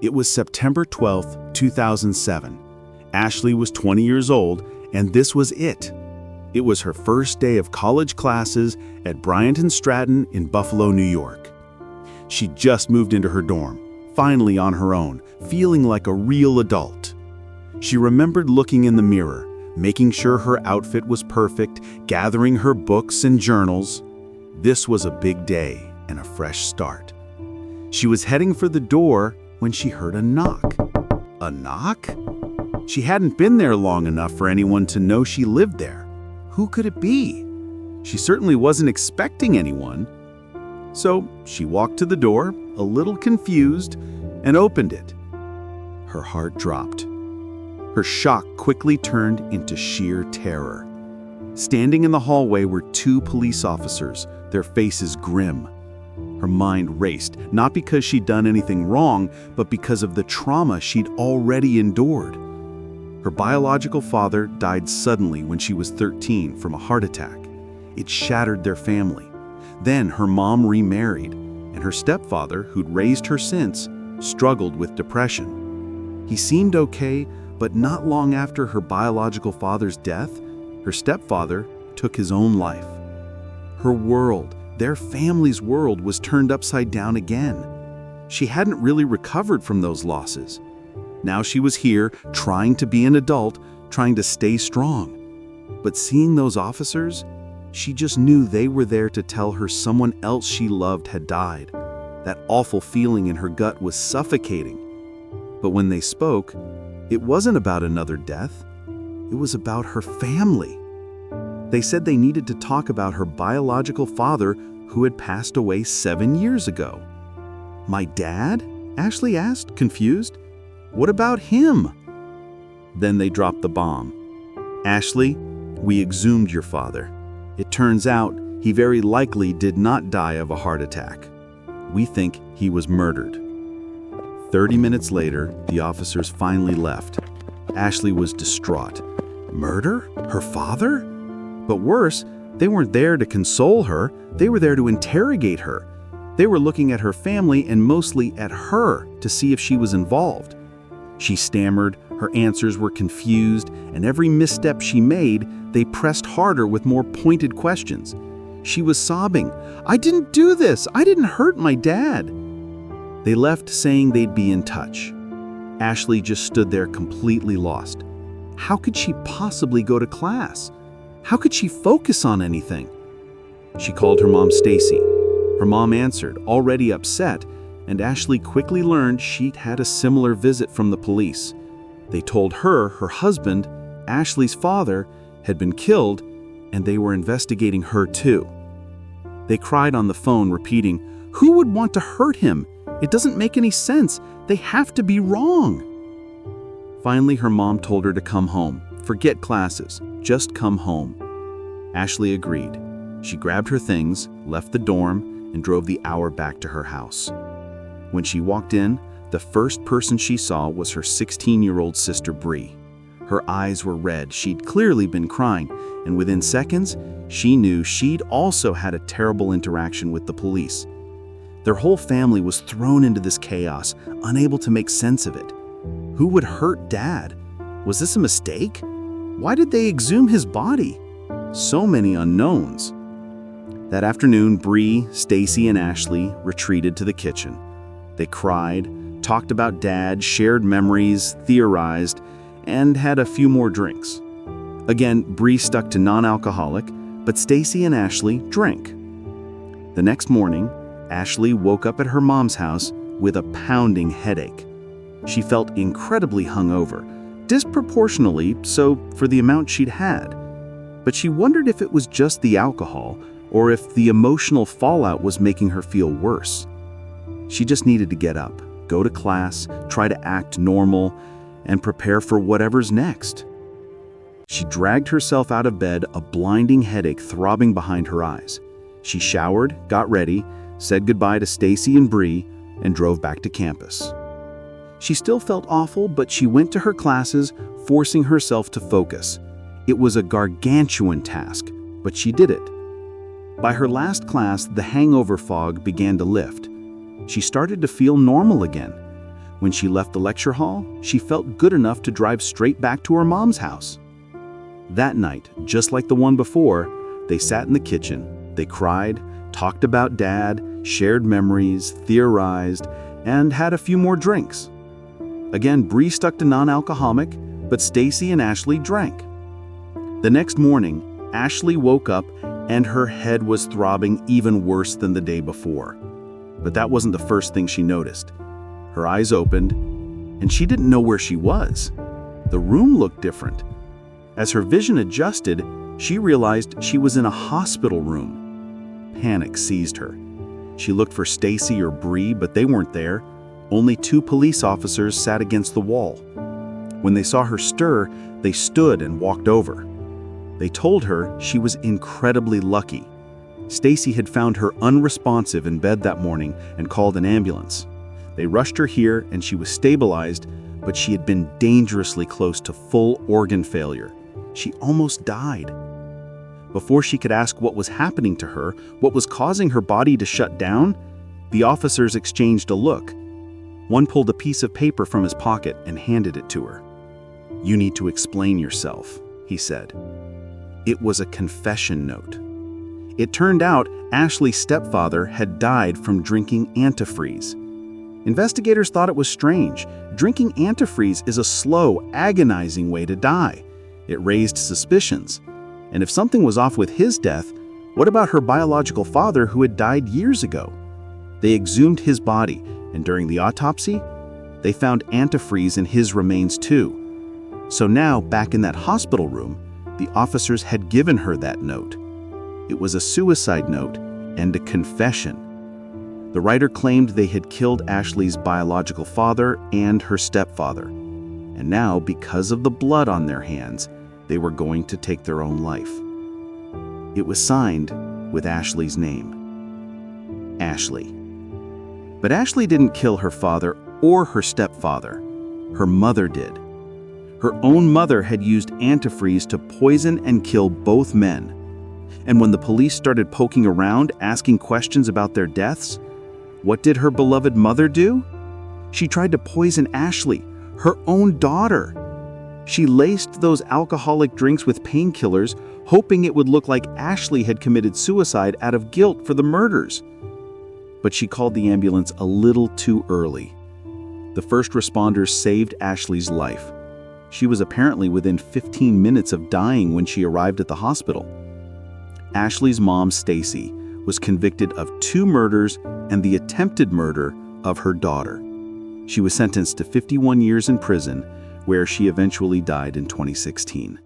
It was September 12, 2007. Ashley was 20 years old, and this was it. It was her first day of college classes at Bryant and Stratton in Buffalo, New York. She just moved into her dorm, finally on her own, feeling like a real adult. She remembered looking in the mirror, making sure her outfit was perfect, gathering her books and journals. This was a big day and a fresh start. She was heading for the door when she heard a knock. A knock? She hadn't been there long enough for anyone to know she lived there. Who could it be? She certainly wasn't expecting anyone. So she walked to the door, a little confused, and opened it. Her heart dropped. Her shock quickly turned into sheer terror. Standing in the hallway were two police officers, their faces grim. Her mind raced, not because she'd done anything wrong, but because of the trauma she'd already endured. Her biological father died suddenly when she was 13 from a heart attack. It shattered their family. Then her mom remarried, and her stepfather, who'd raised her since, struggled with depression. He seemed okay, but not long after her biological father's death, her stepfather took his own life. Her world, their family's world, was turned upside down again. She hadn't really recovered from those losses. Now she was here, trying to be an adult, trying to stay strong. But seeing those officers, she just knew they were there to tell her someone else she loved had died. That awful feeling in her gut was suffocating. But when they spoke, it wasn't about another death. It was about her family. They said they needed to talk about her biological father who had passed away 7 years ago. "My dad?" Ashley asked, confused. "What about him?" Then they dropped the bomb. "Ashley, we exhumed your father. It turns out he very likely did not die of a heart attack. We think he was murdered." 30 minutes later, the officers finally left. Ashley was distraught. Murder? Her father? But worse, they weren't there to console her. They were there to interrogate her. They were looking at her family and mostly at her to see if she was involved. She stammered, her answers were confused, and every misstep she made, they pressed harder with more pointed questions. She was sobbing, "I didn't do this. I didn't hurt my dad." They left saying they'd be in touch. Ashley just stood there completely lost. How could she possibly go to class? How could she focus on anything? She called her mom, Stacy. Her mom answered, already upset, and Ashley quickly learned she'd had a similar visit from the police. They told her husband, Ashley's father, had been killed, and they were investigating her too. They cried on the phone, repeating, "Who would want to hurt him? It doesn't make any sense. They have to be wrong." Finally, her mom told her to come home. Forget classes, just come home. Ashley agreed. She grabbed her things, left the dorm, and drove the hour back to her house. When she walked in, the first person she saw was her 16-year-old sister Bree. Her eyes were red. She'd clearly been crying, and within seconds, she knew she'd also had a terrible interaction with the police. Their whole family was thrown into this chaos, unable to make sense of it. Who would hurt Dad? Was this a mistake? Why did they exhume his body? So many unknowns. That afternoon, Bree, Stacy, and Ashley retreated to the kitchen. They cried, talked about Dad, shared memories, theorized, and had a few more drinks. Again, Bree stuck to non-alcoholic, but Stacy and Ashley drank. The next morning, Ashley woke up at her mom's house with a pounding headache. She felt incredibly hungover, disproportionately so for the amount she'd had. But she wondered if it was just the alcohol or if the emotional fallout was making her feel worse. She just needed to get up, go to class, try to act normal, and prepare for whatever's next. She dragged herself out of bed, a blinding headache throbbing behind her eyes. She showered, got ready, said goodbye to Stacy and Bree, and drove back to campus. She still felt awful, but she went to her classes, forcing herself to focus. It was a gargantuan task, but she did it. By her last class, the hangover fog began to lift. She started to feel normal again. When she left the lecture hall, she felt good enough to drive straight back to her mom's house. That night, just like the one before, they sat in the kitchen. They cried, talked about Dad, shared memories, theorized, and had a few more drinks. Again, Bree stuck to non-alcoholic, but Stacy and Ashley drank. The next morning, Ashley woke up and her head was throbbing even worse than the day before. But that wasn't the first thing she noticed. Her eyes opened, and she didn't know where she was. The room looked different. As her vision adjusted, she realized she was in a hospital room. Panic seized her. She looked for Stacy or Bree, but they weren't there. Only 2 police officers sat against the wall. When they saw her stir, they stood and walked over. They told her she was incredibly lucky. Stacy had found her unresponsive in bed that morning and called an ambulance. They rushed her here and she was stabilized, but she had been dangerously close to full organ failure. She almost died. Before she could ask what was happening to her, what was causing her body to shut down, the officers exchanged a look. One pulled a piece of paper from his pocket and handed it to her. "You need to explain yourself," he said. It was a confession note. It turned out Ashley's stepfather had died from drinking antifreeze. Investigators thought it was strange. Drinking antifreeze is a slow, agonizing way to die. It raised suspicions. And if something was off with his death, what about her biological father who had died years ago? They exhumed his body, and during the autopsy, they found antifreeze in his remains too. So now, back in that hospital room, the officers had given her that note. It was a suicide note and a confession. The writer claimed they had killed Ashley's biological father and her stepfather. And now, because of the blood on their hands, they were going to take their own life. It was signed with Ashley's name. Ashley. But Ashley didn't kill her father or her stepfather. Her mother did. Her own mother had used antifreeze to poison and kill both men. And when the police started poking around, asking questions about their deaths, what did her beloved mother do? She tried to poison Ashley, her own daughter. She laced those alcoholic drinks with painkillers, hoping it would look like Ashley had committed suicide out of guilt for the murders. But she called the ambulance a little too early. The first responders saved Ashley's life. She was apparently within 15 minutes of dying when she arrived at the hospital. Ashley's mom, Stacy, was convicted of 2 murders and the attempted murder of her daughter. She was sentenced to 51 years in prison, where she eventually died in 2016.